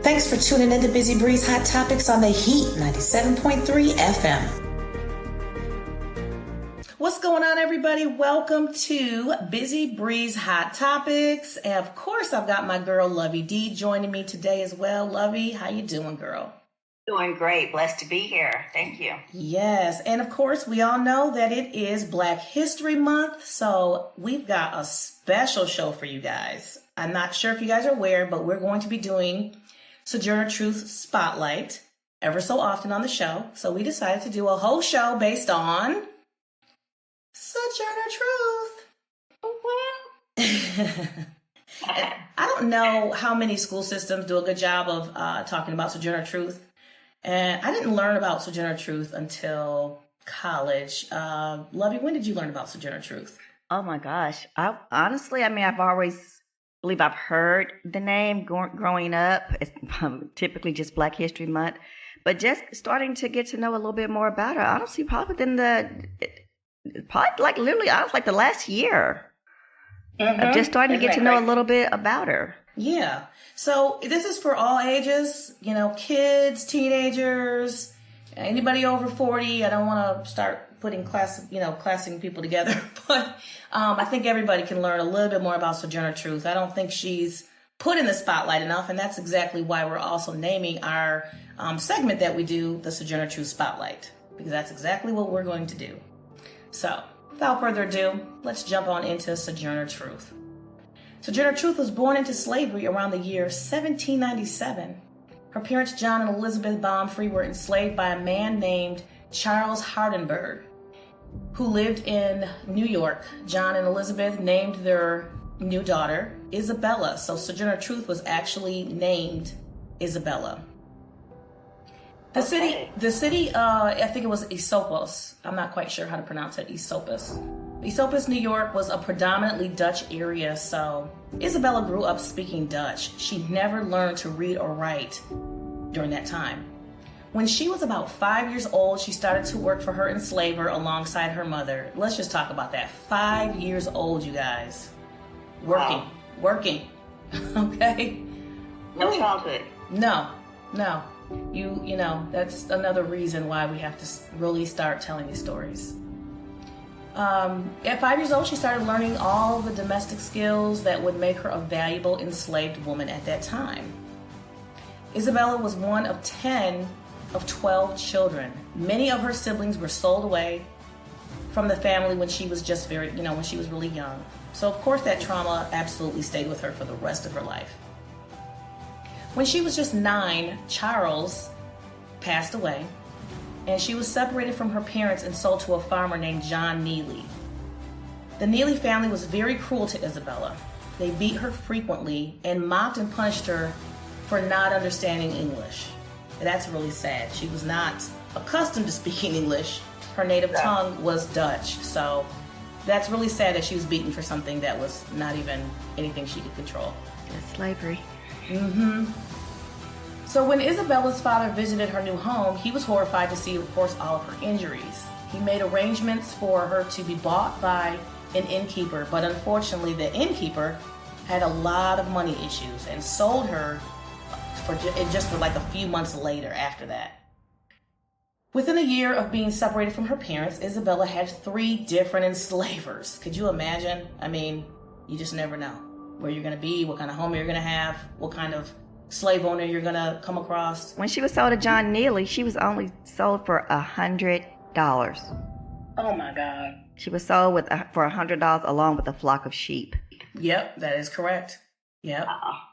Thanks for tuning in to Busy Breeze Hot Topics on the Heat 97.3 FM. What's going on, everybody? Welcome to Busy Breeze Hot Topics. And of course, I've got my girl, Lovey D, joining me today as well. Lovey, how you doing, girl? Doing great. Blessed to be here. Thank you. Yes. And of course, we all know that it is Black History Month. So we've got a special show for you guys. I'm not sure if you guys are aware, but we're going to be doing SoJourner Truth Spotlight ever so often on the show. So we decided to do a whole show based on SoJourner Truth. I don't know how many school systems do a good job of talking about SoJourner Truth. And I didn't learn about SoJourner Truth until college. Lovey, when did you learn about SoJourner Truth? Oh my gosh. I've always believe I've heard the name growing up. It's typically just Black History Month. But just starting to get to know a little bit more about her, honestly, probably within like the last year. I'm just starting to get to know a little bit about her. Yeah. So this is for all ages, kids, teenagers, anybody over 40. I don't want to start putting classing people together, but I think everybody can learn a little bit more about SoJourner Truth. I don't think she's put in the spotlight enough, and that's exactly why we're also naming our segment that we do, the SoJourner Truth Spotlight, because that's exactly what we're going to do. So, without further ado, let's jump on into SoJourner Truth. SoJourner Truth was born into slavery around the year 1797. Her parents, John and Elizabeth Baumfree, were enslaved by a man named Charles Hardenberg, who lived in New York. John and Elizabeth named their new daughter Isabella, so SoJourner Truth was actually named Isabella. The city, I think it was Esopus. I'm not quite sure how to pronounce it, Esopus. Esopus, New York was a predominantly Dutch area, so Isabella grew up speaking Dutch. She never learned to read or write during that time. When she was about 5 years old, she started to work for her enslaver alongside her mother. Let's just talk about that. 5 years old, you guys. Working. Okay? No childhood. No. You know, that's another reason why we have to really start telling these stories. At 5 years old, she started learning all the domestic skills that would make her a valuable enslaved woman at that time. Isabella was one of 10 of 12 children. Many of her siblings were sold away from the family when she was just when she was really young. So of course that trauma absolutely stayed with her for the rest of her life. When she was just 9, Charles passed away, and she was separated from her parents and sold to a farmer named John Neely. The Neely family was very cruel to Isabella. They beat her frequently and mocked and punished her for not understanding English. That's really sad. She was not accustomed to speaking English. Her native tongue was Dutch. So that's really sad that she was beaten for something that was not even anything she could control. That's slavery. Mm-hmm. So when Isabella's father visited her new home, he was horrified to see, of course, all of her injuries. He made arrangements for her to be bought by an innkeeper, but unfortunately the innkeeper had a lot of money issues and sold her for like a few months later after that. Within a year of being separated from her parents, Isabella had 3 different enslavers. Could you imagine? I mean, you just never know where you're going to be, what kind of home you're going to have, what kind of slave owner you're going to come across. When she was sold to John Neely, she was only sold for $100. Oh my God. She was sold for $100 along with a flock of sheep. Yep, that is correct. Yep.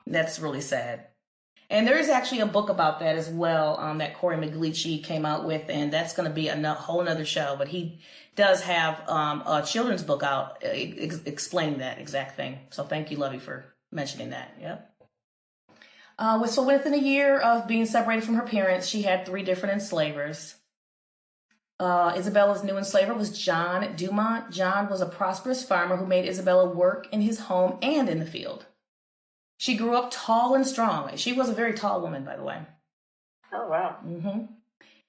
That's really sad. And there is actually a book about that as well that Corey McGleachy came out with, and that's going to be a whole other show. But he does have a children's book out explaining that exact thing. So thank you, Lovey, for mentioning that. Yep. So within a year of being separated from her parents, she had 3 different enslavers. Isabella's new enslaver was John Dumont. John was a prosperous farmer who made Isabella work in his home and in the field. She grew up tall and strong. She was a very tall woman, by the way. Oh, wow. Mm-hmm.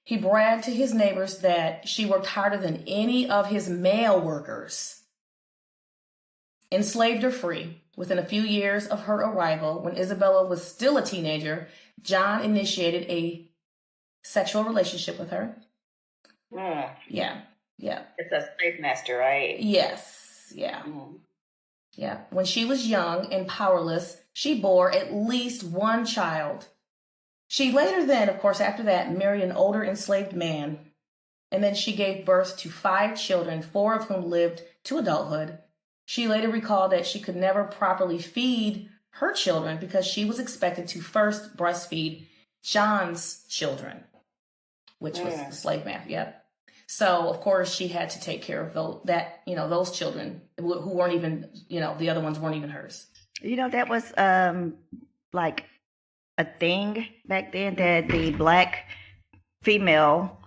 He bragged to his neighbors that she worked harder than any of his male workers. Enslaved or free, Within a few years of her arrival, when Isabella was still a teenager, John initiated a sexual relationship with her. Yeah. It's a slave master, right? Yes. Yeah. Yeah. When she was young and powerless, she bore at least one child. She later then, of course, after that, married an older enslaved man. And then she gave birth to 5 children, 4 of whom lived to adulthood. She later recalled that she could never properly feed her children because she was expected to first breastfeed John's children, which was the slave man. Yep. So, of course, she had to take care of those children who weren't even, the other ones weren't even hers. That was like a thing back then, that the black female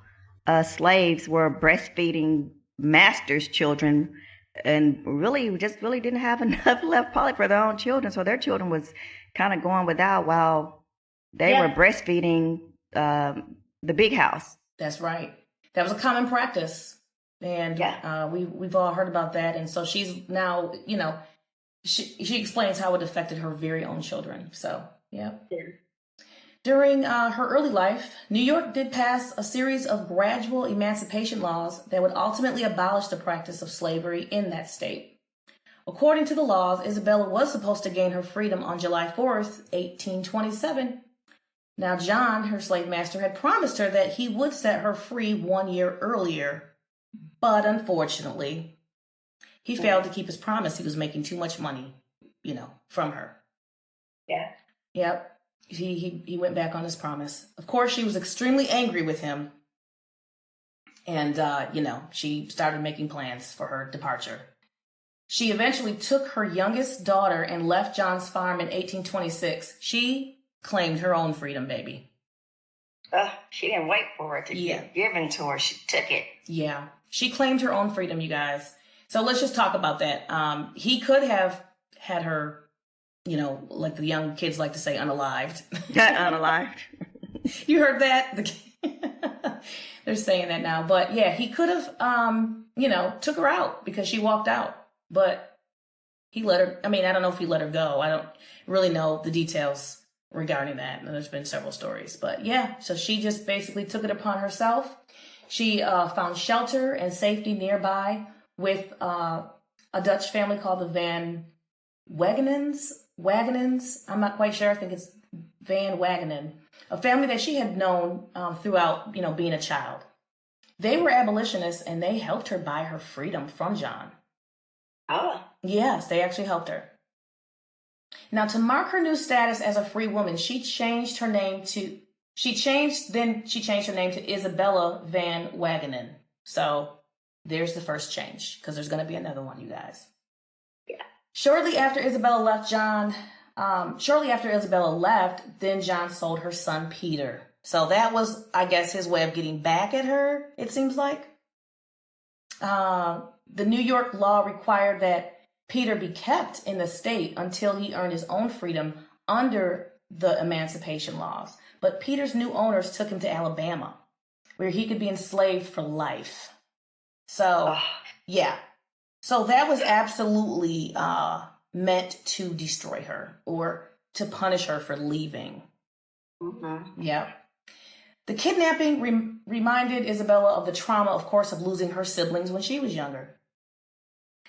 slaves were breastfeeding masters' children, and really didn't have enough left probably for their own children. So their children was kind of going without while they were breastfeeding the big house. That's right. That was a common practice. And we've all heard about that. And so she's now, she explains how it affected her very own children. So, yeah. During her early life, New York did pass a series of gradual emancipation laws that would ultimately abolish the practice of slavery in that state. According to the laws, Isabella was supposed to gain her freedom on July 4th, 1827. Now, John, her slave master, had promised her that he would set her free 1 year earlier, but unfortunately, he failed to keep his promise. He was making too much money, from her. Yeah. Yep. He went back on his promise. Of course, she was extremely angry with him. And, she started making plans for her departure. She eventually took her youngest daughter and left John's farm in 1826. She claimed her own freedom, baby. She didn't wait for it to get given to her. She took it. Yeah. She claimed her own freedom, you guys. So let's just talk about that. He could have had her, like the young kids like to say, unalived. Unalived. You heard that? They're saying that now. But yeah, he could have, took her out because she walked out. But he let her, I don't know if he let her go. I don't really know the details regarding that. And there's been several stories. But yeah, so she just basically took it upon herself. She found shelter and safety nearby with a Dutch family called the Van Wagenens. I'm not quite sure. I think it's Van Wagenen, a family that she had known throughout, being a child. They were abolitionists, and they helped her buy her freedom from John. Oh. Yes, they actually helped her. Now, to mark her new status as a free woman, she changed her name to Isabella Van Wagenen. So there's the first change, because there's going to be another one, you guys. Yeah. Shortly after Isabella left, then John sold her son Peter. So that was, I guess, his way of getting back at her, it seems like. The New York law required that Peter be kept in the state until he earned his own freedom under the emancipation laws. But Peter's new owners took him to Alabama, where he could be enslaved for life. So, yeah. So that was absolutely meant to destroy her or to punish her for leaving. Mm-hmm. Yeah. The kidnapping reminded Isabella of the trauma, of course, of losing her siblings when she was younger.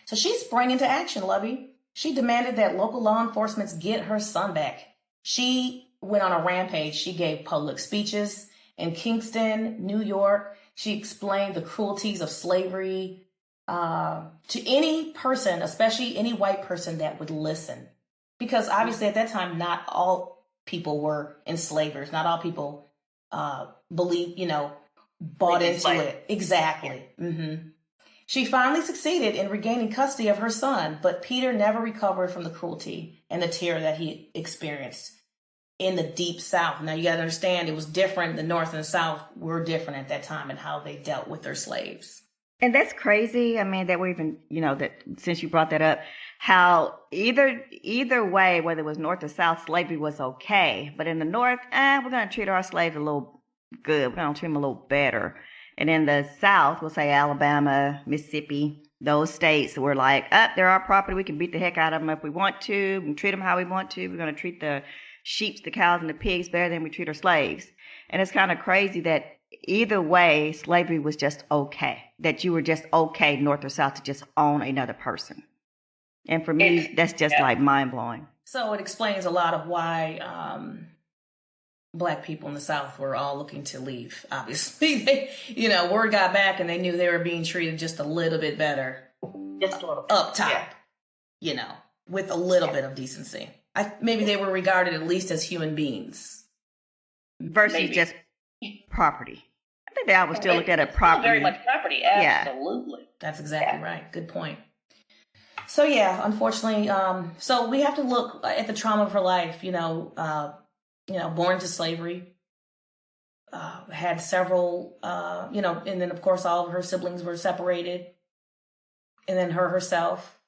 So she sprang into action, Lovey. She demanded that local law enforcement get her son back. She went on a rampage. She gave public speeches in Kingston, New York. She explained the cruelties of slavery to any person, especially any white person that would listen. Because obviously at that time, not all people were enslavers. Not all people bought into it. Exactly. Mm-hmm. She finally succeeded in regaining custody of her son, but Peter never recovered from the cruelty and the terror that he experienced in the Deep South. Now, you got to understand, it was different. The North and the South were different at that time in how they dealt with their slaves. And that's crazy. That we're even, that since you brought that up, how either way, whether it was North or South, slavery was okay. But in the North, we're going to treat our slaves a little good. We're going to treat them a little better. And in the South, we'll say Alabama, Mississippi, those states were like, they're our property. We can beat the heck out of them if we want to. We can treat them how we want to. We're going to treat the sheep, the cows, and the pigs better than we treat our slaves. And it's kind of crazy that either way, slavery was just okay. That you were just okay, north or south, to just own another person. And for me, that's just like mind blowing. So it explains a lot of why Black people in the South were all looking to leave. Obviously, they, word got back and they knew they were being treated just a little bit better, just a little up top, with a little bit of decency. Maybe they were regarded at least as human beings versus just property. I think they always still looked at it property. Very much property, absolutely. Yeah. That's exactly right. Good point. So yeah, unfortunately, so we have to look at the trauma of her life. Born into slavery, had several, and then of course all of her siblings were separated, and then herself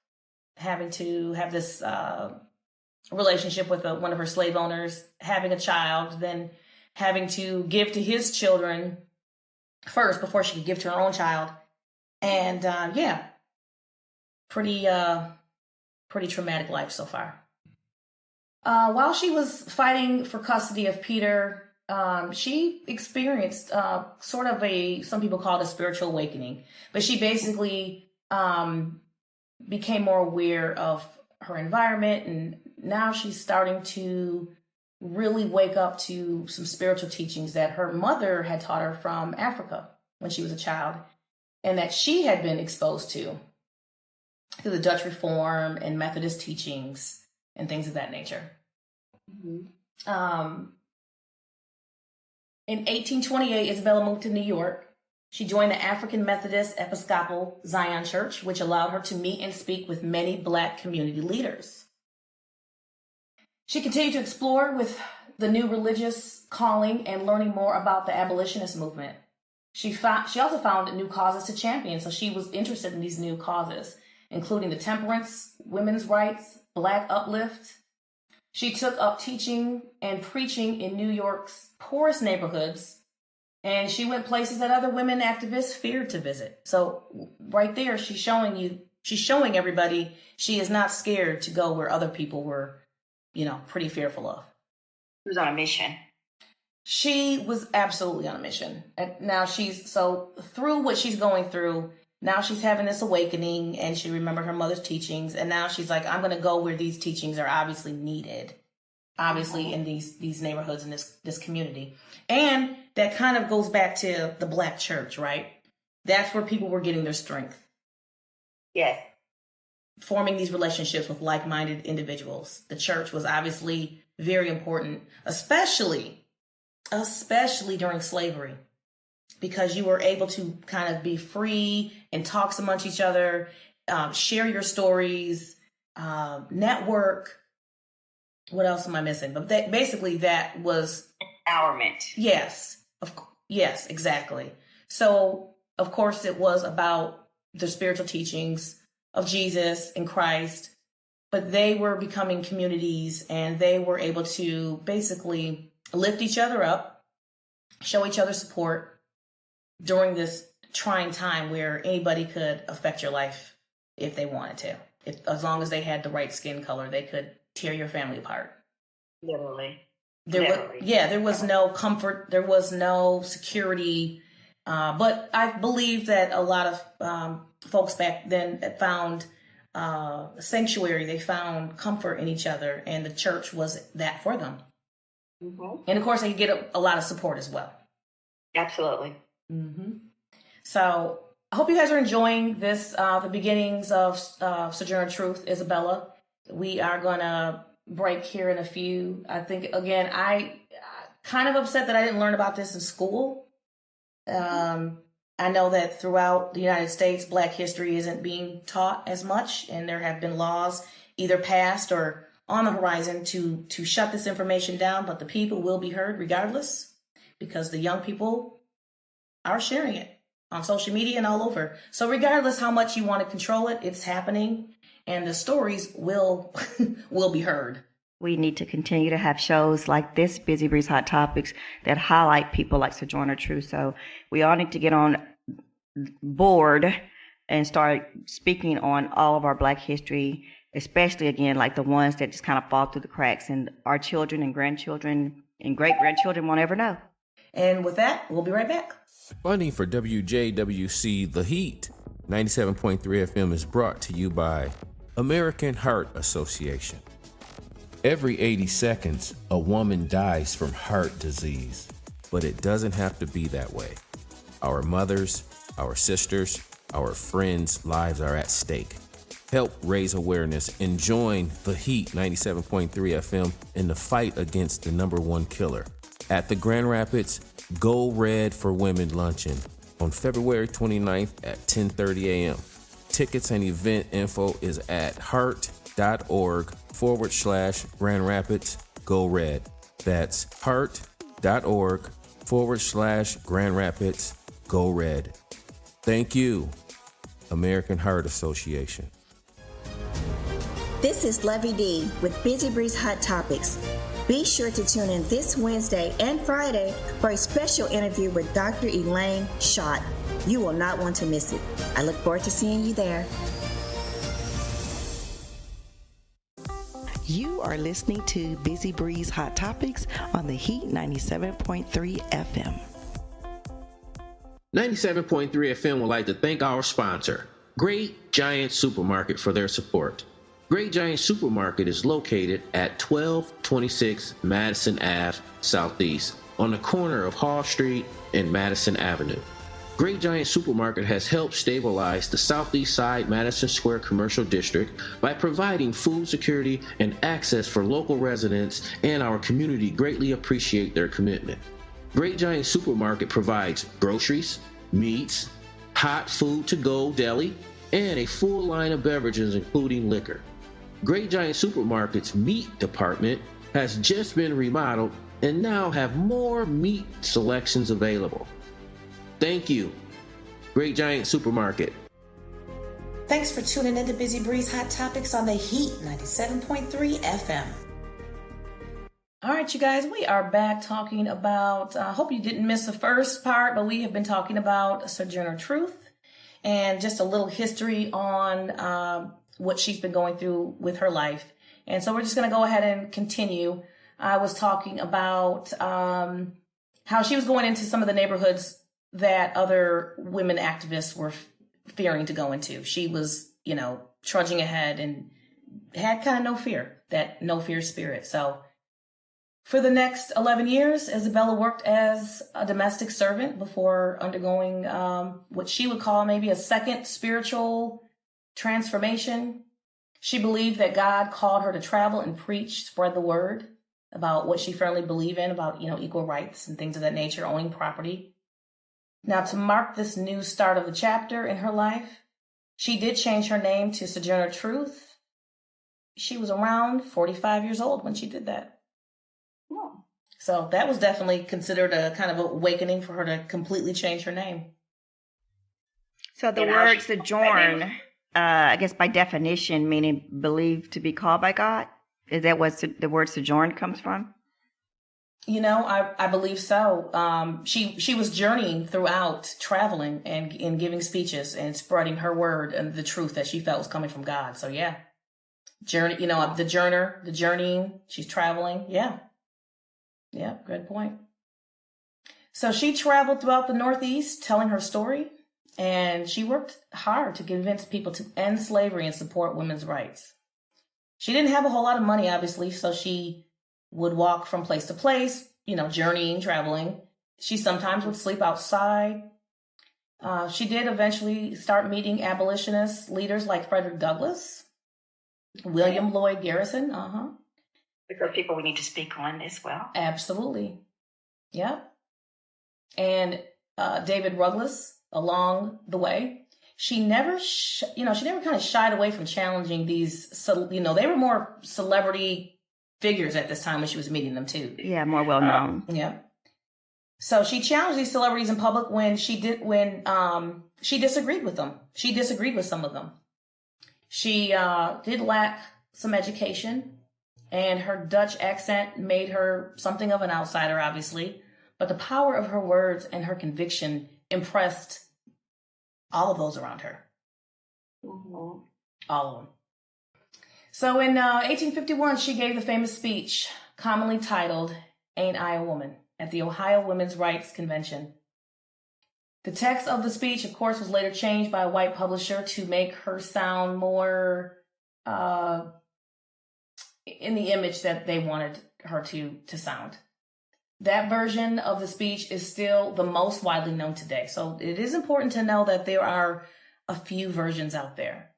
having to have this relationship with one of her slave owners, having a child, then having to give to his children first before she could give to her own child. And pretty traumatic life so far. While she was fighting for custody of Peter, she experienced sort of some people call it a spiritual awakening, but she basically became more aware of her environment, and now she's starting to really wake up to some spiritual teachings that her mother had taught her from Africa when she was a child, and that she had been exposed to through the Dutch Reform and Methodist teachings and things of that nature. Mm-hmm. In 1828, Isabella moved to New York. She joined the African Methodist Episcopal Zion Church, which allowed her to meet and speak with many Black community leaders. She continued to explore with the new religious calling and learning more about the abolitionist movement. She also found new causes to champion, so she was interested in these new causes, including the temperance, women's rights, Black uplift. She took up teaching and preaching in New York's poorest neighborhoods, and she went places that other women activists feared to visit. So right there, she's showing everybody she is not scared to go where other people were, pretty fearful of. She was on a mission. She was absolutely on a mission. And now through what she's going through, now she's having this awakening, and she remembered her mother's teachings, and now she's like, I'm going to go where these teachings are obviously needed, in these neighborhoods and this community. And that kind of goes back to the Black church, right? That's where people were getting their strength. Yes. Forming these relationships with like-minded individuals. The church was obviously very important, especially during slavery, because you were able to kind of be free and talk amongst each other, share your stories, network. What else am I missing? But that was empowerment. Yes. Yes, exactly. So, of course, it was about the spiritual teachings of Jesus and Christ, but they were becoming communities, and they were able to basically lift each other up, show each other support during this trying time where anybody could affect your life if they wanted to. As long as they had the right skin color, they could tear your family apart. Literally. There was no comfort. There was no security. But I believe that a lot of folks back then found sanctuary. They found comfort in each other, and the church was that for them. Mm-hmm. And of course, they could get a lot of support as well. Absolutely. Mm-hmm. So I hope you guys are enjoying this, the beginnings of SoJourner Truth, Isabella. We are going to break here in a few. I think, again, I kind of upset that I didn't learn about this in school. I know that throughout the United States, Black history isn't being taught as much, and there have been laws either passed or on the horizon to shut this information down, but the people will be heard regardless, because the young people are sharing it on social media and all over. So regardless how much you want to control it, it's happening, and the stories will be heard. We need to continue to have shows like this, Busy Breeze Hot Topics, that highlight people like SoJourner Truth. So we all need to get on board and start speaking on all of our Black history, especially again, like the ones that just kind of fall through the cracks and our children and grandchildren and great-grandchildren won't ever know. And with that, we'll be right back. Funding for WJWC The Heat 97.3 FM is brought to you by American Heart Association. Every 80 seconds, a woman dies from heart disease, but it doesn't have to be that way. Our mothers, our sisters, our friends' lives are at stake. Help raise awareness and join The Heat 97.3 FM in the fight against the #1 killer. At the Grand Rapids Go Red for Women Luncheon on February 29th at 10:30 a.m. Tickets and event info is at heart.org/Grand Rapids Go Red. That's heart.org/Grand Rapids Go Red. Thank you, American Heart Association. This is Lovey D with Busy Breeze Hot Topics. Be sure to tune in this Wednesday and Friday for a special interview with Dr. Elaine Schott. You will not want to miss it. I look forward to seeing you there. You are listening to Busy Breeze Hot Topics on the Heat 97.3 FM. 97.3 FM would like to thank our sponsor, Great Giant Supermarket, for their support. Great Giant Supermarket is located at 1226 Madison Ave Southeast on the corner of Hall Street and Madison Avenue. Great Giant Supermarket has helped stabilize the Southeast Side Madison Square Commercial District by providing food security and access for local residents, and our community greatly appreciate their commitment. Great Giant Supermarket provides groceries, meats, hot food to go deli, and a full line of beverages including liquor. Great Giant Supermarket's meat department has just been remodeled and now have more meat selections available. Thank you, Great Giant Supermarket. Thanks for tuning in to Busy Breeze Hot Topics on the Heat 97.3 FM. All right, you guys, we are back talking about, I hope you didn't miss the first part, but we have been talking about SoJourner Truth and just a little history on what she's been going through with her life. And so we're just going to go ahead and continue. I was talking about how she was going into some of the neighborhoods that other women activists were fearing to go into. She was, trudging ahead and had kind of no fear, that no fear spirit. So for the next 11 years, Isabella worked as a domestic servant before undergoing what she would call maybe a second spiritual transformation. She believed that God called her to travel and preach, spread the word about what she firmly believed in, about, equal rights and things of that nature, owning property. Now, to mark this new start of the chapter in her life, she did change her name to SoJourner Truth. She was around 45 years old when she did that. So that was definitely considered a kind of awakening for her to completely change her name. So the word sojourn, I guess by definition, meaning believed to be called by God. Is that what the word sojourn comes from? I believe so. She was journeying throughout, traveling and giving speeches and spreading her word and the truth that she felt was coming from God. So yeah, journey. The journeying. She's traveling. Yeah, good point. So she traveled throughout the Northeast, telling her story, and she worked hard to convince people to end slavery and support women's rights. She didn't have a whole lot of money, obviously, so she would walk from place to place, journeying, traveling. She sometimes would sleep outside. She did eventually start meeting abolitionist leaders like Frederick Douglass, William Lloyd Garrison. These are people we need to speak on as well. Absolutely. Yeah. And David Ruggles along the way. She never kind of shied away from challenging these, they were more celebrity figures at this time when she was meeting them too. Yeah, more well known. Yeah. So she challenged these celebrities in public when she disagreed with them. She disagreed with some of them. She did lack some education, and her Dutch accent made her something of an outsider, obviously. But the power of her words and her conviction impressed all of those around her. Mm-hmm. All of them. So in 1851, she gave the famous speech, commonly titled, "Ain't I a Woman?" at the Ohio Women's Rights Convention. The text of the speech, of course, was later changed by a white publisher to make her sound more in the image that they wanted her to sound. That version of the speech is still the most widely known today. So it is important to know that there are a few versions out there.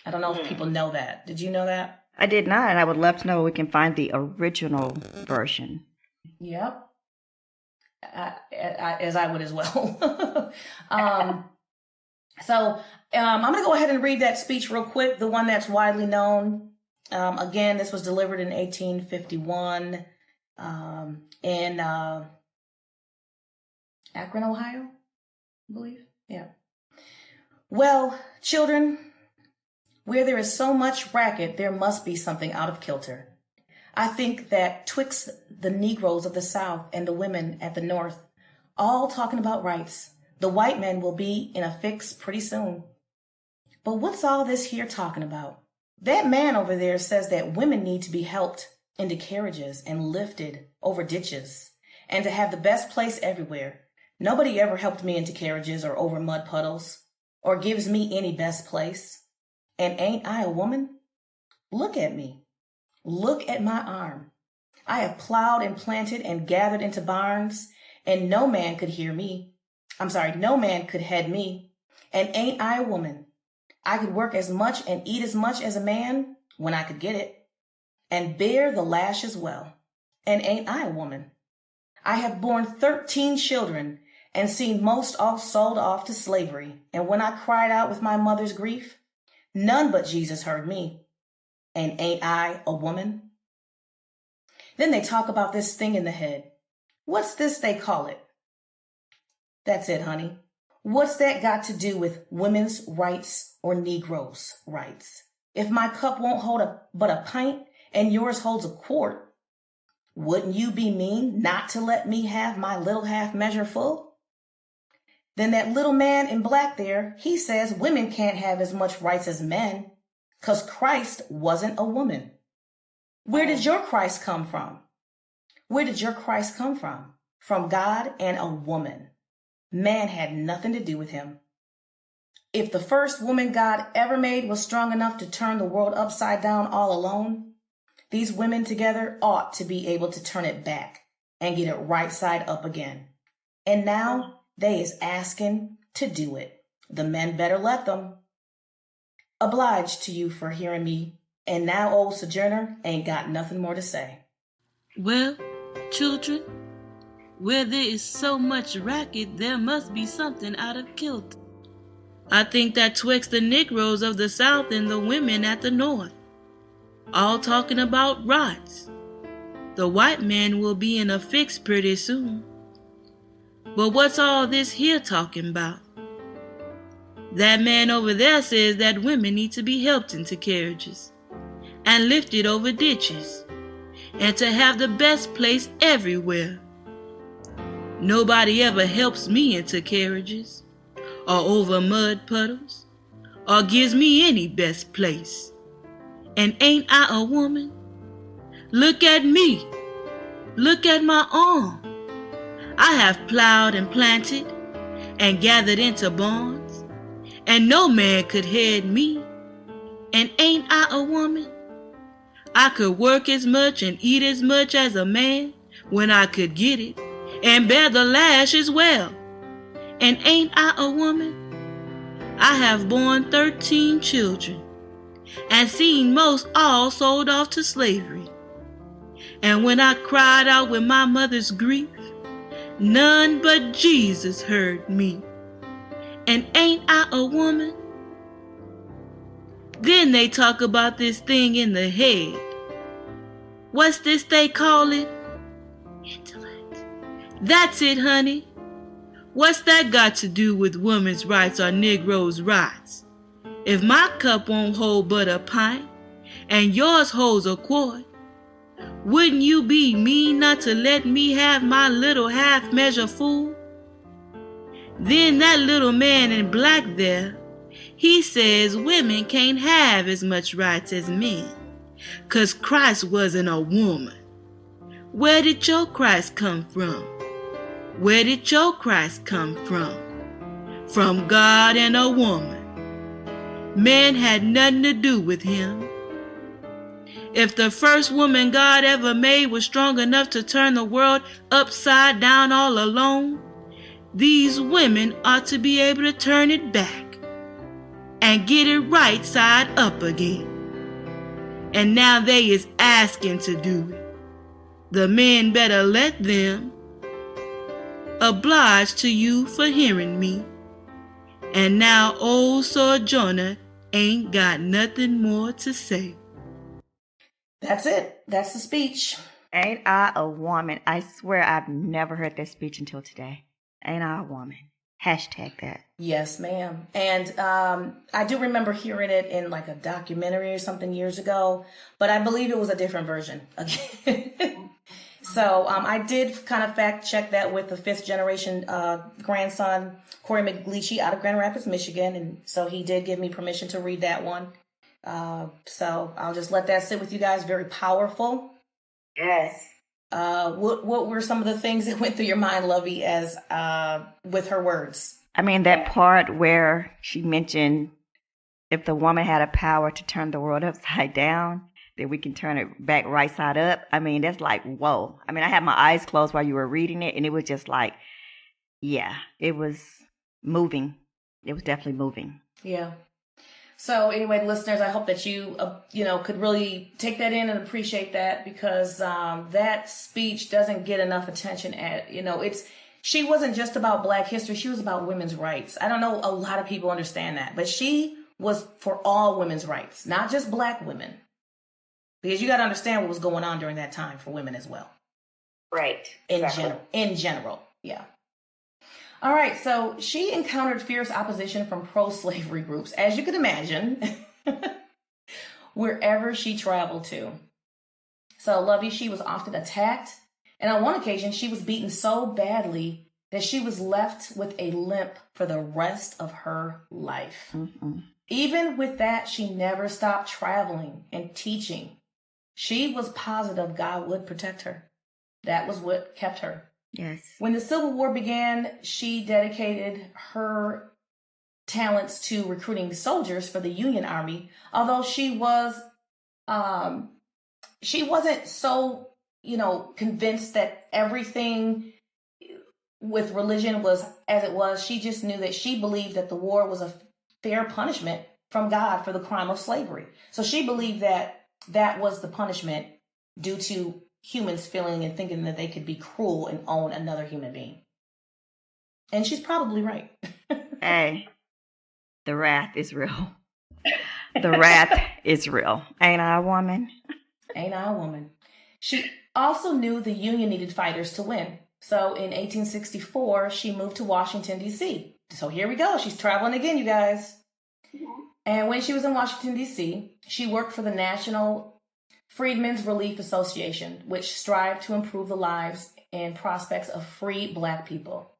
I don't know if people know that. Did you know that? I did not, and I would love to know where we can find the original version. Yep. As I would as well. So I'm going to go ahead and read that speech real quick, the one that's widely known. Again, this was delivered in 1851 in Akron, Ohio, I believe. Yeah. Well, children, where there is so much racket, there must be something out of kilter. I think that twixt the Negroes of the South and the women at the North, all talking about rights, the white men will be in a fix pretty soon. But what's all this here talking about? That man over there says that women need to be helped into carriages and lifted over ditches and to have the best place everywhere. Nobody ever helped me into carriages or over mud puddles or gives me any best place. And ain't I a woman? Look at me. Look at my arm. I have plowed and planted and gathered into barns, and no man could hear me. No man could head me. And ain't I a woman? I could work as much and eat as much as a man when I could get it, and bear the lash as well. And ain't I a woman? I have borne 13 children and seen most all sold off to slavery. And when I cried out with my mother's grief, none but Jesus heard me. And ain't I a woman? Then they talk about this thing in the head. What's this they call it? That's it, honey. What's that got to do with women's rights or Negroes' rights? If my cup won't hold but a pint and yours holds a quart, wouldn't you be mean not to let me have my little half measure full? Then that little man in black there, he says women can't have as much rights as men, 'cause Christ wasn't a woman. Where did your Christ come from? Where did your Christ come from? From God and a woman. Man had nothing to do with him. If the first woman God ever made was strong enough to turn the world upside down all alone, these women together ought to be able to turn it back and get it right side up again. And now they is asking to do it. The men better let them. Obliged to you for hearing me, and now old Sojourner ain't got nothing more to say. Well, children, where there is so much racket, there must be something out of kilter. I think that twixt the Negroes of the South and the women at the North, all talking about rights, the white man will be in a fix pretty soon. But what's all this here talking about? That man over there says that women need to be helped into carriages and lifted over ditches and to have the best place everywhere. Nobody ever helps me into carriages or over mud puddles or gives me any best place. And ain't I a woman? Look at me. Look at my arm. I have plowed and planted and gathered into barns, and no man could head me. And ain't I a woman? I could work as much and eat as much as a man when I could get it, and bear the lash as well. And ain't I a woman? I have borne 13 children, and seen most all sold off to slavery. And when I cried out with my mother's grief, none but Jesus heard me. And ain't I a woman? Then they talk about this thing in the head. What's this they call it? Intellect. That's it, honey. What's that got to do with women's rights or Negroes' rights? If my cup won't hold but a pint, and yours holds a quart, wouldn't you be mean not to let me have my little half measure full? Then that little man in black there, He says women can't have as much rights as men, 'cause Christ wasn't a woman. Where did your Christ come from? Where did your Christ come from? From God and a woman. Man had nothing to do with him. If the first woman God ever made was strong enough to turn the world upside down all alone, these women ought to be able to turn it back and get it right side up again. And now they is asking to do it. The men better let them. Obliged to you for hearing me. And now old SoJourner ain't got nothing more to say. That's it. That's the speech. Ain't I a woman? I swear I've never heard that speech until today. Ain't I a woman? Hashtag that. Yes, ma'am. And I do remember hearing it in like a documentary or something years ago, but I believe it was a different version. So I did kind of fact check that with the 5th generation grandson, Corey McGleachy, out of Grand Rapids, Michigan. And so he did give me permission to read that one. So I'll just let that sit with you guys. Very powerful. Yes. What were some of the things that went through your mind, Lovey, as with her words? I mean, that part where she mentioned if the woman had a power to turn the world upside down, that we can turn it back right side up. I mean, that's like, whoa. I mean, I had my eyes closed while you were reading it, and it was just like, yeah, it was moving. It was definitely moving. Yeah. So anyway, listeners, I hope that you, could really take that in and appreciate that, because that speech doesn't get enough attention. She wasn't just about Black history. She was about women's rights. I don't know a lot of people understand that, but she was for all women's rights, not just Black women, because you got to understand what was going on during that time for women as well. Right. In general. Yeah. All right, so she encountered fierce opposition from pro-slavery groups, as you can imagine, wherever she traveled to. So, Lovey, she was often attacked, and on one occasion, she was beaten so badly that she was left with a limp for the rest of her life. Mm-mm. Even with that, she never stopped traveling and teaching. She was positive God would protect her. That was what kept her. Yes. When the Civil War began, she dedicated her talents to recruiting soldiers for the Union Army. Although she wasn't so, convinced that everything with religion was as it was. She just knew that she believed that the war was a fair punishment from God for the crime of slavery. So she believed that that was the punishment due to humans feeling and thinking that they could be cruel and own another human being. And she's probably right. Hey, the wrath is real. The wrath is real. Ain't I a woman? Ain't I a woman? She also knew the Union needed fighters to win. So in 1864, she moved to Washington, D.C. So here we go. She's traveling again, you guys. And when she was in Washington, D.C., she worked for the National Freedmen's Relief Association, which strived to improve the lives and prospects of free Black people.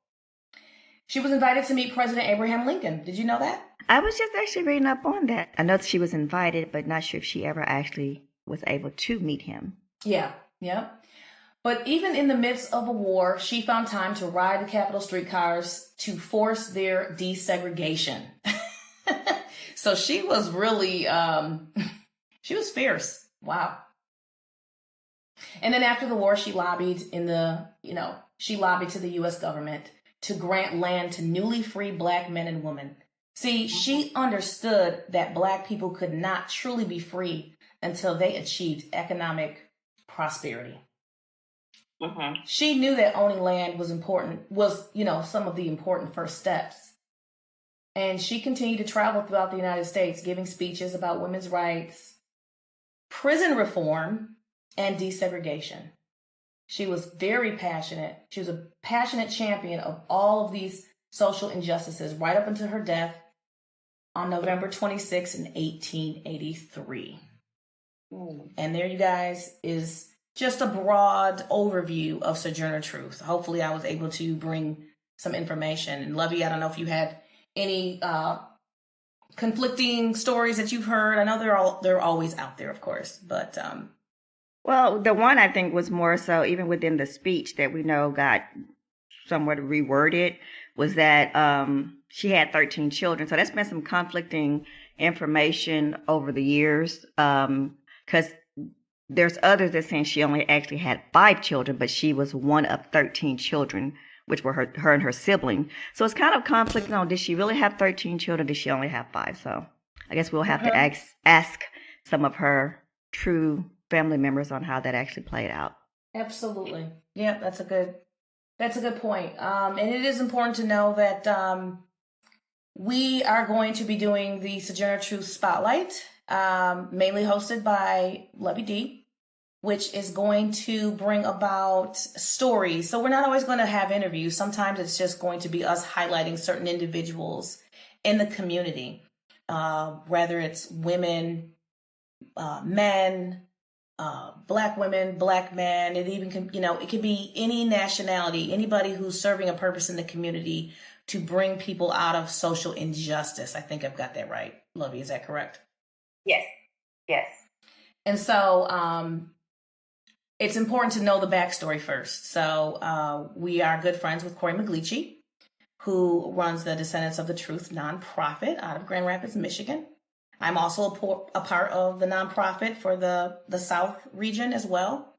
She was invited to meet President Abraham Lincoln. Did you know that? I was just actually reading up on that. I know that she was invited, but not sure if she ever actually was able to meet him. Yeah. But even in the midst of a war, she found time to ride the Capitol streetcars to force their desegregation. So she was really, she was fierce. Wow. And then after the war, she lobbied to the U.S. government to grant land to newly free Black men and women. See, she understood that Black people could not truly be free until they achieved economic prosperity. Mm-hmm. She knew that owning land was some of the important first steps. And she continued to travel throughout the United States, giving speeches about women's rights, prison reform, and desegregation. She was very passionate. She was a passionate champion of all of these social injustices right up until her death on November 26 in 1883. And there, you guys, is just a broad overview of SoJourner Truth. Hopefully I was able to bring some information. And Lovey, I don't know if you had any conflicting stories that you've heard? I know they're always out there, of course, but Well, the one I think was more so even within the speech that we know got somewhat reworded was that she had 13 children. So that's been some conflicting information over the years because there's others that saying she only actually had 5 children, but she was one of 13 children, which were her and her sibling. So it's kind of conflicting on, did she really have 13 children? Did she only have 5? So I guess we'll have to ask some of her true family members on how that actually played out. absolutely. Yeah, that's a good point. And it is important to know that we are going to be doing the SoJourner Truth Spotlight, mainly hosted by Lovey D, which is going to bring about stories. So we're not always going to have interviews. Sometimes it's just going to be us highlighting certain individuals in the community, whether it's women, men, Black women, Black men. It even can, it could be any nationality, anybody who's serving a purpose in the community to bring people out of social injustice. I think I've got that right. Lovey, is that correct? Yes. Yes. And so it's important to know the backstory first. So we are good friends with Corey McGleachy, who runs the Descendants of the Truth nonprofit out of Grand Rapids, Michigan. I'm also a part of the nonprofit for the South region as well,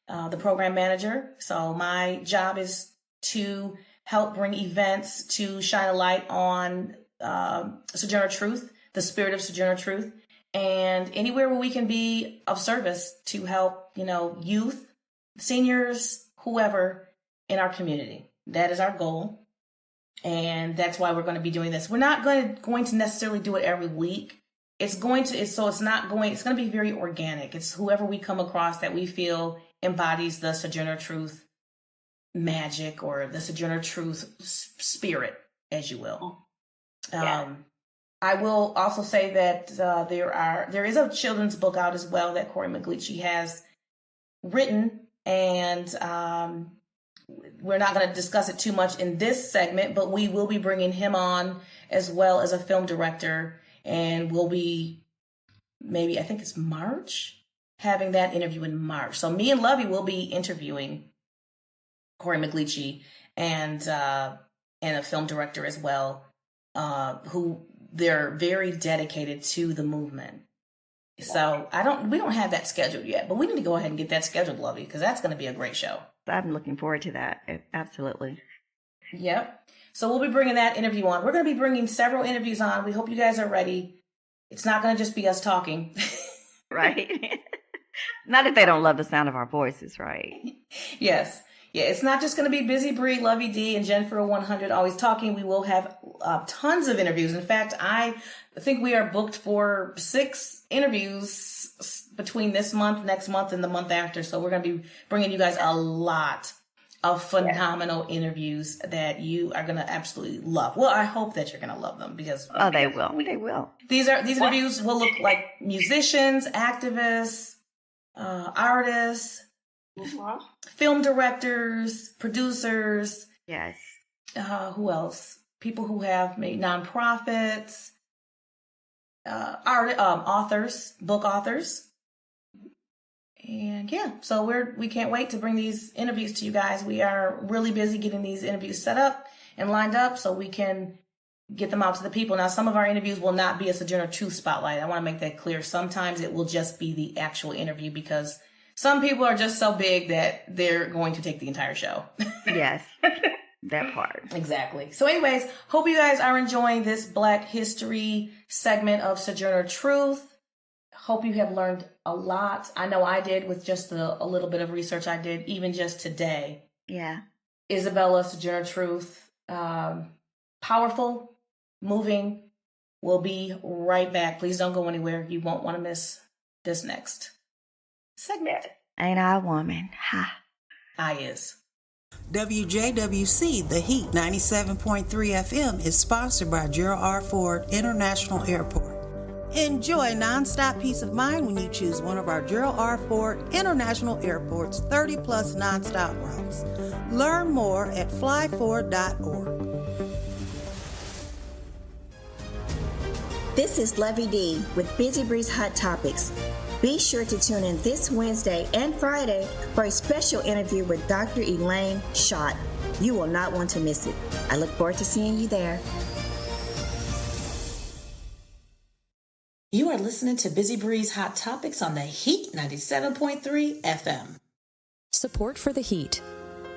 the program manager. So my job is to help bring events to shine a light on SoJourner Truth, the spirit of SoJourner Truth, and anywhere where we can be of service to help, youth, seniors, whoever in our community. That is our goal. And that's why we're going to be doing this. We're not going to necessarily do it every week. It's going to be very organic. It's whoever we come across that we feel embodies the SoJourner Truth magic or the SoJourner Truth spirit, as you will. Yeah. I will also say that there is a children's book out as well that Corey McGleachy has written, and we're not going to discuss it too much in this segment, but we will be bringing him on as well as a film director. And we'll be maybe, I think it's March, having that interview in March. So me and Lovey will be interviewing Corey McGleachy and a film director as well, who they're very dedicated to the movement. So we don't have that scheduled yet, but we need to go ahead and get that scheduled, Lovey, because that's going to be a great show. I'm looking forward to that. Absolutely. Yep. So we'll be bringing that interview on. We're going to be bringing several interviews on. We hope you guys are ready. It's not going to just be us talking. Right. Not if they don't love the sound of our voices, right? Yes. Yeah, it's not just going to be Busy Bree, Lovey D, and Jennifer 100 always talking. We will have tons of interviews. In fact, I think we are booked for 6 interviews between this month, next month, and the month after. So we're going to be bringing you guys a lot of phenomenal interviews that you are going to absolutely love. Well, I hope that you're going to love them because they will. They will. These interviews will look like musicians, activists, artists, film directors, producers. Yes. Who else? People who have made nonprofits, authors, book authors. And yeah, so we can't wait to bring these interviews to you guys. We are really busy getting these interviews set up and lined up so we can get them out to the people. Now, some of our interviews will not be a SoJourner Truth Spotlight. I want to make that clear. Sometimes it will just be the actual interview because some people are just so big that they're going to take the entire show. Yes, that part. Exactly. So anyways, hope you guys are enjoying this Black History segment of SoJourner Truth. Hope you have learned a lot. I know I did with just a little bit of research I did, even just today. Yeah. Isabella, SoJourner Truth. Powerful, moving. We'll be right back. Please don't go anywhere. You won't want to miss this next segment. Ain't I a woman? Ha. I is. WJWC, The Heat 97.3 FM is sponsored by Gerald R. Ford International Airport. Enjoy nonstop peace of mind when you choose one of our Gerald R. Ford International Airport's 30-plus nonstop routes. Learn more at flyford.org. This is Lovey D with Busy Breeze Hot Topics. Be sure to tune in this Wednesday and Friday for a special interview with Dr. Elaine Schott. You will not want to miss it. I look forward to seeing you there. You are listening to Busy Breeze Hot Topics on the Heat 97.3 FM. Support for the Heat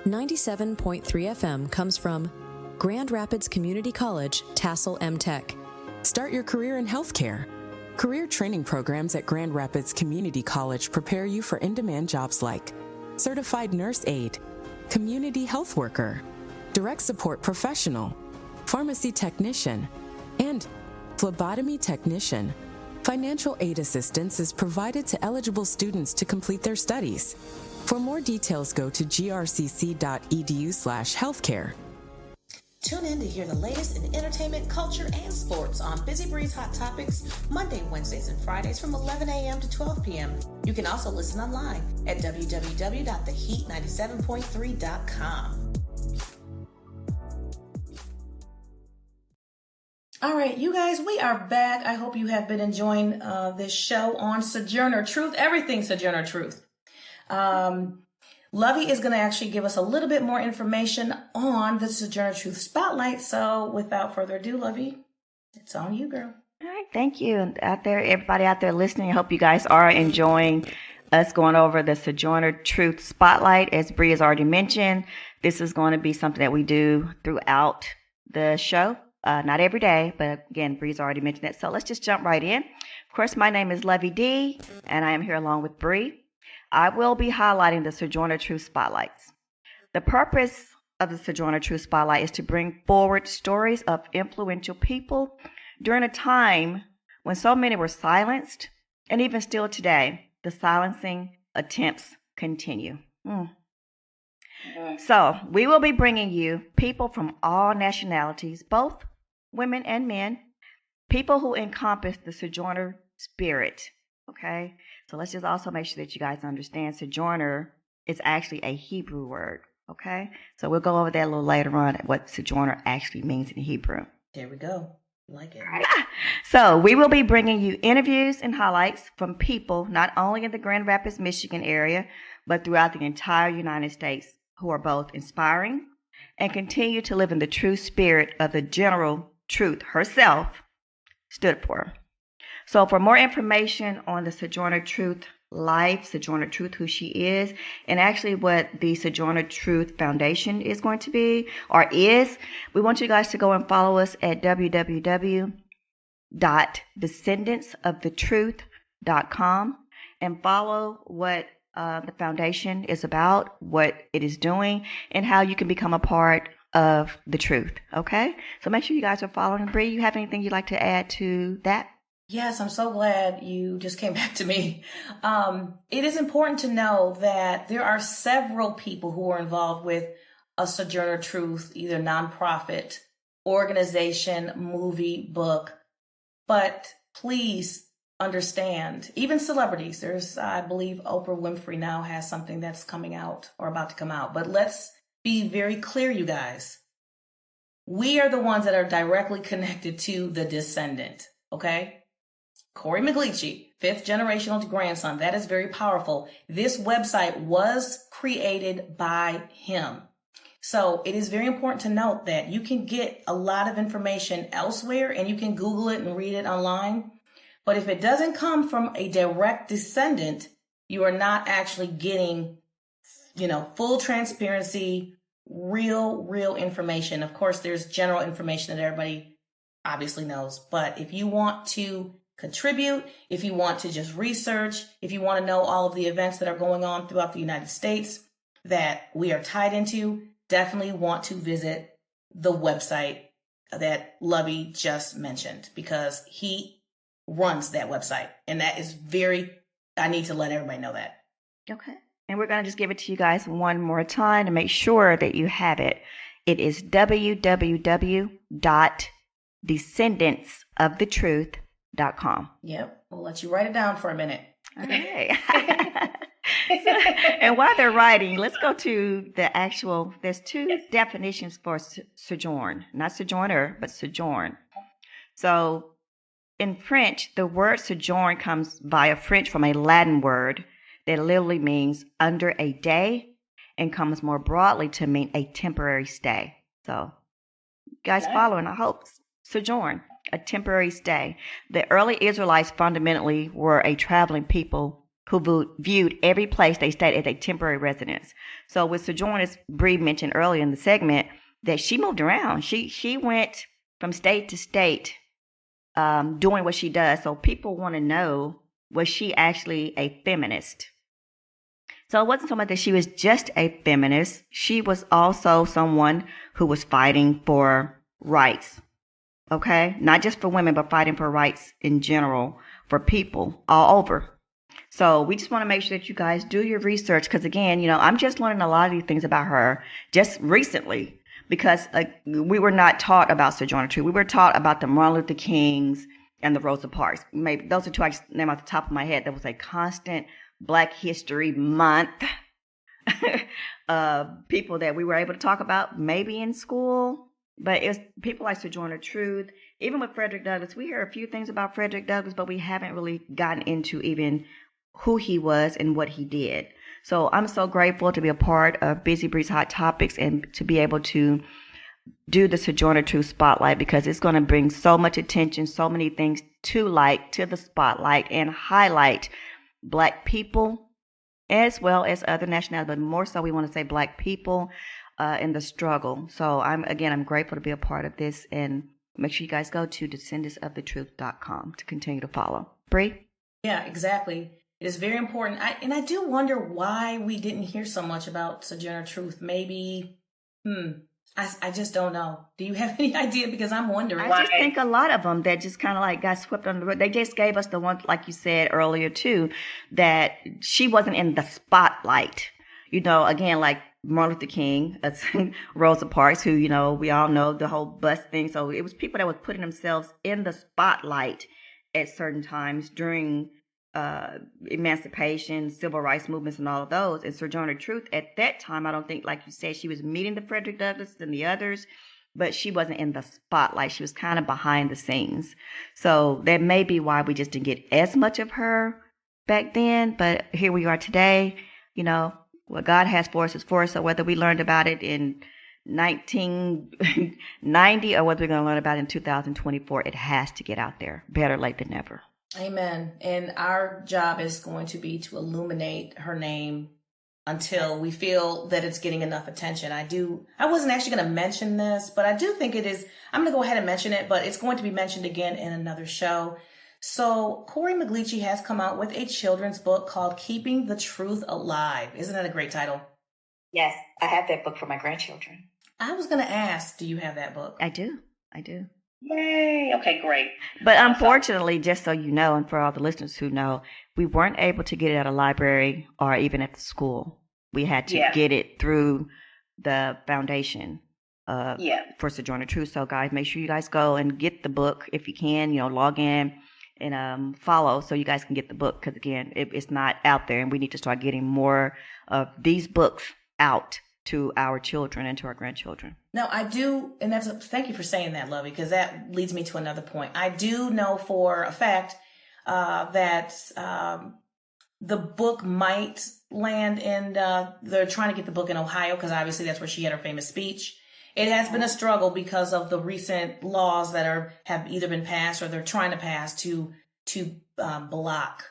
97.3 FM comes from Grand Rapids Community College, Tassel M-Tech. Start your career in healthcare. Career training programs at Grand Rapids Community College prepare you for in-demand jobs like certified nurse aide, community health worker, direct support professional, pharmacy technician, and phlebotomy technician. Financial aid assistance is provided to eligible students to complete their studies. For more details, go to grcc.edu/healthcare. Tune in to hear the latest in entertainment, culture, and sports on Busy Breeze Hot Topics, Monday, Wednesdays, and Fridays from 11 a.m. to 12 p.m. You can also listen online at www.theheat97.3.com. All right, you guys, we are back. I hope you have been enjoying this show on SoJourner Truth, everything SoJourner Truth. Lovey is going to actually give us a little bit more information on the SoJourner Truth Spotlight. So without further ado, Lovey, it's on you, girl. All right, thank you. And out there, everybody out there listening, I hope you guys are enjoying us going over the SoJourner Truth Spotlight. As Bree has already mentioned, this is going to be something that we do throughout the show. Not every day, but again, Bree's already mentioned it. So let's just jump right in. Of course, my name is Lovey D, and I am here along with Bree. I will be highlighting the SoJourner Truth Spotlights. The purpose of the SoJourner Truth Spotlight is to bring forward stories of influential people during a time when so many were silenced, and even still today, the silencing attempts continue. So we will be bringing you people from all nationalities, both women and men, people who encompass the Sojourner spirit, okay? So let's just also make sure that you guys understand Sojourner is actually a Hebrew word, okay? So we'll go over that a little later on, what Sojourner actually means in Hebrew. There we go. Like it. So we will be bringing you interviews and highlights from people not only in the Grand Rapids, Michigan area, but throughout the entire United States who are both inspiring and continue to live in the true spirit of the general truth herself stood for. So for more information on the SoJourner Truth life, SoJourner Truth, who she is, and actually what the SoJourner Truth Foundation is going to be or is, we want you guys to go and follow us at www.descendantsofthetruth.com and follow what the foundation is about, what it is doing, and how you can become a part of the truth. Okay? So make sure you guys are following. Bree, you have anything you'd like to add to that? Yes, I'm so glad you just came back to me. It is important to know that there are several people who are involved with a SoJourner Truth, either nonprofit, organization, movie, book. But please understand, even celebrities, there's, I believe Oprah Winfrey now has something that's coming out or about to come out. But let's be very clear, you guys. We are the ones that are directly connected to the descendant, okay? Corey McGleachy, 5th generational grandson. That is very powerful. This website was created by him. So it is very important to note that you can get a lot of information elsewhere and you can Google it and read it online. But if it doesn't come from a direct descendant, you are not actually getting, full transparency, real information. Of course, there's general information that everybody obviously knows. But if you want to contribute, if you want to just research, if you want to know all of the events that are going on throughout the United States that we are tied into, definitely want to visit the website that Lovey just mentioned, because he runs that website. And that is I need to let everybody know that. Okay. And we're going to just give it to you guys one more time to make sure that you have it. It is www.descendantsofthetruth.com. Yep. We'll let you write it down for a minute. Okay. And while they're writing, let's go to there's two definitions for sojourn. Not sojourner, but sojourn. So in French, the word sojourn comes via French from a Latin word that literally means under a day and comes more broadly to mean a temporary stay. So, you guys following, I hope. Sojourn, a temporary stay. The early Israelites fundamentally were a traveling people who viewed every place they stayed as a temporary residence. So with Sojourn, as Bree mentioned earlier in the segment, that she moved around. She went from state to state doing what she does. So people want to know, was she actually a feminist? So it wasn't so much that she was just a feminist. She was also someone who was fighting for rights. Okay? Not just for women, but fighting for rights in general for people all over. So we just want to make sure that you guys do your research because, again, you know, I'm just learning a lot of these things about her just recently because we were not taught about SoJourner Truth. We were taught about the Martin Luther Kings and the Rosa Parks. Maybe those are two I just named off the top of my head. There was a constant Black History Month people that we were able to talk about maybe in school. But it's people like SoJourner Truth. Even with Frederick Douglass, we hear a few things about Frederick Douglass, but we haven't really gotten into even who he was and what he did. So I'm so grateful to be a part of Busy Bree's Hot Topics and to be able to do the SoJourner Truth Spotlight because it's going to bring so much attention, so many things to the spotlight and highlight Black people as well as other nationalities, but more so we want to say Black people in the struggle. So I'm grateful to be a part of this, and make sure you guys go to descendantsofTheTruth.com to continue to follow. Bree? Yeah, exactly. It is very important. I do wonder why we didn't hear so much about SoJourner Truth. Maybe, I just don't know. Do you have any idea? Because I'm wondering. I just think a lot of them that just kind of like got swept under the rug. They just gave us the one, like you said earlier too, that she wasn't in the spotlight. You know, again, like Martin Luther King, Rosa Parks, who, you know, we all know the whole bus thing. So it was people that were putting themselves in the spotlight at certain times during emancipation, civil rights movements, and all of those. And SoJourner Truth, at that time, I don't think, like you said, she was meeting the Frederick Douglass and the others, but she wasn't in the spotlight. She was kind of behind the scenes. So that may be why we just didn't get as much of her back then. But here we are today. You know, what God has for us is for us. So whether we learned about it in 1990 or whether we're going to learn about it in 2024, it has to get out there. Better late than never. Amen. And our job is going to be to illuminate her name until we feel that it's getting enough attention. I wasn't actually going to mention this, but I do think it is. I'm going to go ahead and mention it, but it's going to be mentioned again in another show. So Corey Maglici has come out with a children's book called Keeping the Truth Alive. Isn't that a great title? Yes, I have that book for my grandchildren. I was going to ask, do you have that book? I do. Yay. Okay, great. But unfortunately, just so you know, and for all the listeners who know, we weren't able to get it at a library or even at the school. We had to get it through the foundation for SoJourner Truth. So guys, make sure you guys go and get the book if you can, you know, log in and follow so you guys can get the book. Because again, it's not out there and we need to start getting more of these books out to our children and to our grandchildren. No, I do, and thank you for saying that, Lovey, because that leads me to another point. I do know for a fact that the book might land in, they're trying to get the book in Ohio, because obviously that's where she had her famous speech. It has been a struggle because of the recent laws that have either been passed or they're trying to pass to block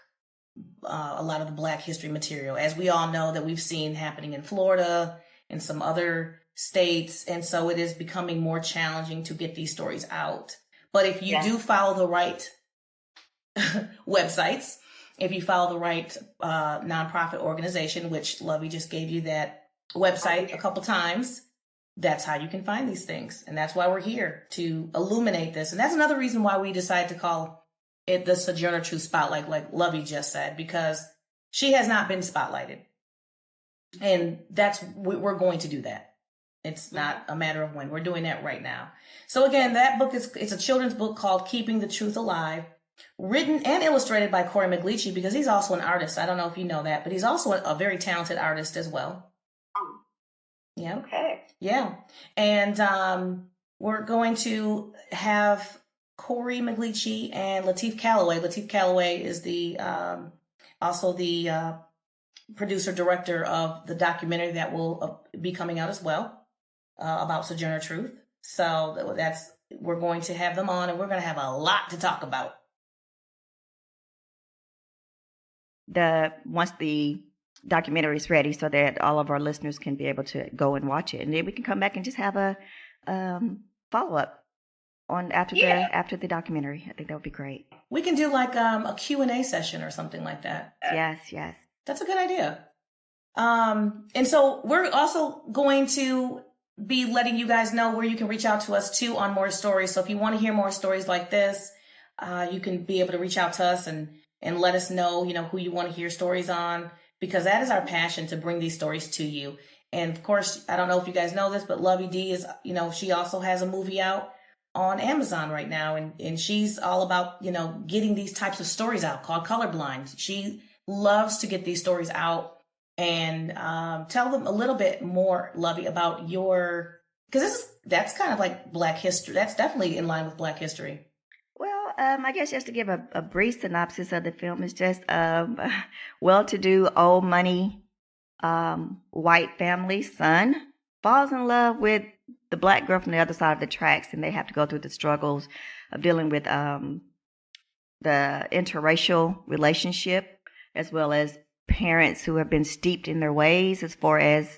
a lot of the Black history material, as we all know that we've seen happening in Florida and some other states. And so it is becoming more challenging to get these stories out. But if you do follow the right websites, if you follow the right nonprofit organization, which Lovey just gave you that website a couple times, that's how you can find these things. And that's why we're here, to illuminate this. And that's another reason why we decided to call it the SoJourner Truth Spotlight, like Lovey just said, because she has not been spotlighted. And we're going to do that. It's not a matter of when. We're doing that right now. So again, that book it's a children's book called Keeping the Truth Alive, written and illustrated by Corey Maglici, because he's also an artist. I don't know if you know that, but he's also a very talented artist as well. Yeah. Okay. Yeah. And we're going to have Corey Maglici and Lateef Calloway. Lateef Calloway is the also the producer director of the documentary that will be coming out as well about SoJourner Truth. So we're going to have them on, and we're going to have a lot to talk about. Once the documentary is ready, so that all of our listeners can be able to go and watch it, and then we can come back and just have a follow up on after the documentary. I think that would be great. We can do like a Q&A session or something like that. Yes. That's a good idea. And so we're also going to be letting you guys know where you can reach out to us too on more stories. So if you want to hear more stories like this, you can be able to reach out to us and let us know, who you want to hear stories on, because that is our passion, to bring these stories to you. And of course, I don't know if you guys know this, but Lovey D is, she also has a movie out on Amazon right now. And she's all about, getting these types of stories out, called Colorblind. She loves to get these stories out and tell them a little bit more, Lovey, about because that's kind of like Black history. That's definitely in line with Black history. Well, I guess just to give a brief synopsis of the film, is just well-to-do, old money, white family son falls in love with the Black girl from the other side of the tracks, and they have to go through the struggles of dealing with the interracial relationship, as well as parents who have been steeped in their ways as far as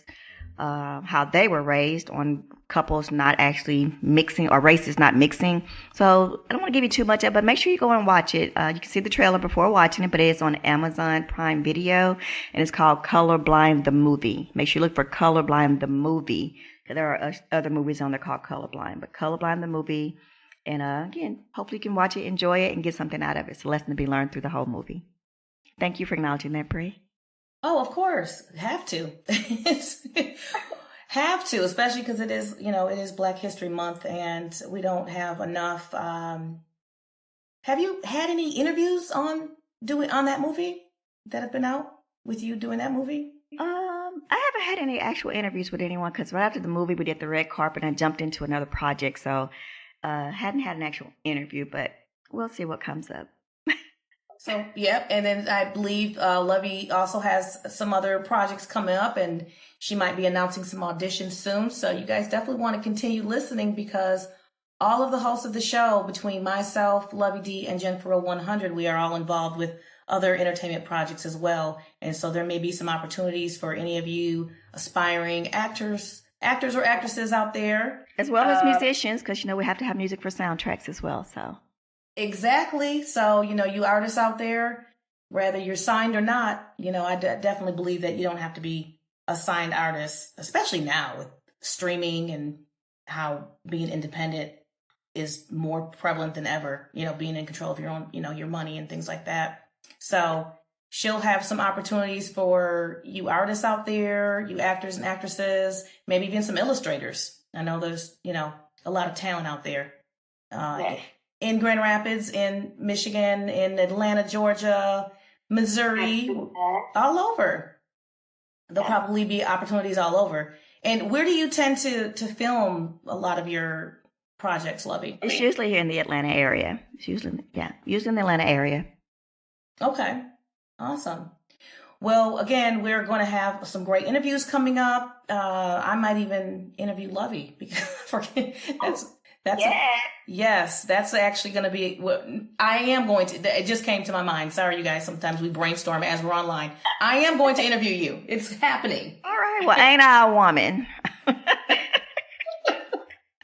how they were raised, on couples not actually mixing, or races not mixing. So I don't want to give you too much of it, but make sure you go and watch it. You can see the trailer before watching it, but it's on Amazon Prime Video, and it's called Colorblind the Movie. Make sure you look for Colorblind the Movie, because there are other movies on there called Colorblind, but Colorblind the Movie. And again, hopefully you can watch it, enjoy it, and get something out of it. It's a lesson to be learned through the whole movie. Thank you for acknowledging that, Bree. Oh, of course. Have to. Have to, especially because it is, it is Black History Month, and we don't have enough. Have you had any interviews on that movie that have been out with you doing that movie? I haven't had any actual interviews with anyone, because right after the movie, we did the red carpet and jumped into another project. So hadn't had an actual interview, but we'll see what comes up. So, yep. And then I believe Lovey also has some other projects coming up, and she might be announcing some auditions soon. So you guys definitely want to continue listening, because all of the hosts of the show, between myself, Lovey D, and Jennifer 100, we are all involved with other entertainment projects as well. And so there may be some opportunities for any of you aspiring actors or actresses out there. As well as musicians, because, we have to have music for soundtracks as well, so. Exactly. So, you artists out there, whether you're signed or not, I definitely believe that you don't have to be a signed artist, especially now with streaming and how being independent is more prevalent than ever, being in control of your own, your money and things like that. So she'll have some opportunities for you artists out there, you actors and actresses, maybe even some illustrators. I know there's, a lot of talent out there. Yes. In Grand Rapids, in Michigan, in Atlanta, Georgia, Missouri, all over. There'll probably be opportunities all over. And where do you tend to film a lot of your projects, Lovey? It's usually here in the Atlanta area. It's usually in the Atlanta area. Okay, awesome. Well, again, we're going to have some great interviews coming up. I might even interview Lovey, because that's actually going to be what I am going to. It just came to my mind. Sorry, you guys. Sometimes we brainstorm as we're online. I am going to interview you. It's happening. All right. Well, ain't I a woman?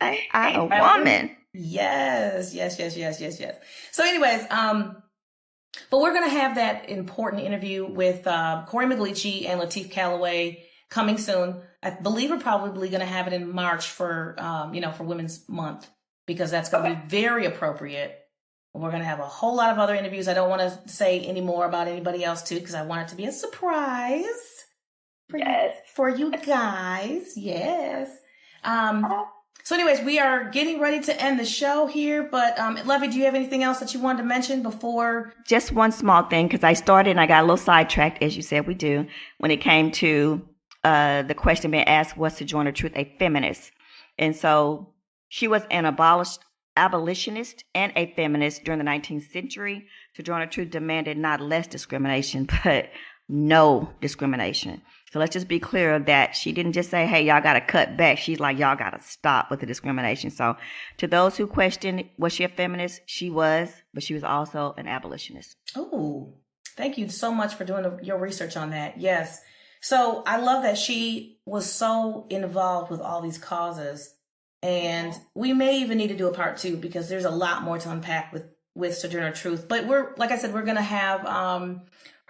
Ain't I a woman? Yes. So, anyways, but we're going to have that important interview with Corey Maglici and Lateef Calloway coming soon. I believe we're probably going to have it in March for Women's Month, because that's going to be very appropriate. We're going to have a whole lot of other interviews. I don't want to say any more about anybody else too, because I want it to be a surprise for you guys. Yes. So anyways, we are getting ready to end the show here, but Lovey, do you have anything else that you wanted to mention before? Just one small thing, because I started and I got a little sidetracked, as you said we do, when it came to the question being asked, was SoJourner Truth a feminist? And so she was an abolished abolitionist and a feminist during the 19th century. SoJourner Truth demanded not less discrimination, but no discrimination. So let's just be clear that she didn't just say, hey, y'all got to cut back. She's like, y'all got to stop with the discrimination. So to those who question, was she a feminist? She was, but she was also an abolitionist. Oh, thank you so much for doing your research on that. Yes. So I love that she was so involved with all these causes. And we may even need to do a part 2 because there's a lot more to unpack with SoJourner Truth. But like I said, we're going to have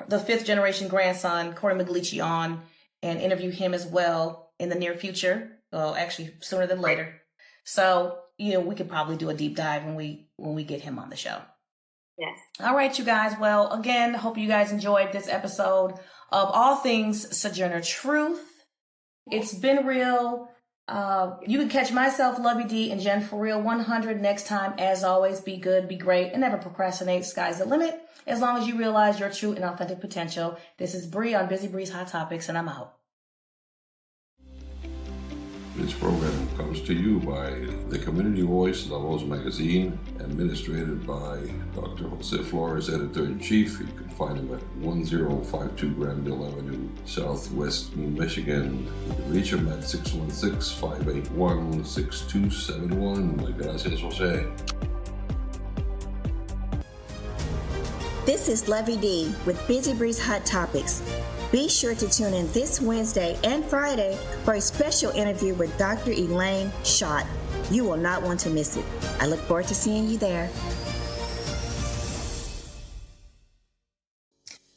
the 5th generation grandson, Corey Maglici, on and interview him as well in the near future. Well, actually sooner than later. So, we could probably do a deep dive when we get him on the show. Yes. All right, you guys. Well, again, hope you guys enjoyed this episode of All Things SoJourner Truth. It's been real. You can catch myself, Lovey D, and Jen for Real 100 next time. As always, be good, be great, and never procrastinate. Sky's the limit. As long as you realize your true and authentic potential. This is Bree on Busy Bree's Hot Topics, and I'm out. This program comes to you by the Community Voice, La Voz Magazine, administrated by Dr. Jose Flores, Editor-in-Chief. You can find him at 1052 Granville Avenue, Southwest New Michigan. You can reach him at 616-581-6271. Gracias, Jose. This is Lovey D with Busy Bree's Hot Topics. Be sure to tune in this Wednesday and Friday for a special interview with Dr. Elaine Schott. You will not want to miss it. I look forward to seeing you there.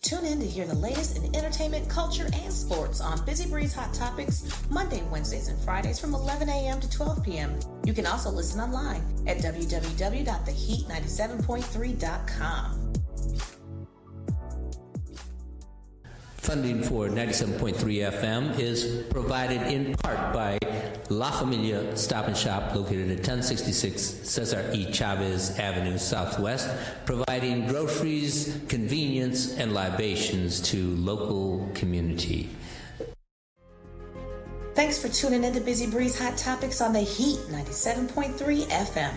Tune in to hear the latest in entertainment, culture, and sports on Busy Bree's Hot Topics, Monday, Wednesdays, and Fridays from 11 a.m. to 12 p.m. You can also listen online at www.theheat97.3.com. Funding for 97.3 FM is provided in part by La Familia Stop and Shop, located at 1066 Cesar E. Chavez Avenue Southwest, providing groceries, convenience, and libations to local community. Thanks for tuning in to Busy Bree's Hot Topics on the Heat 97.3 FM.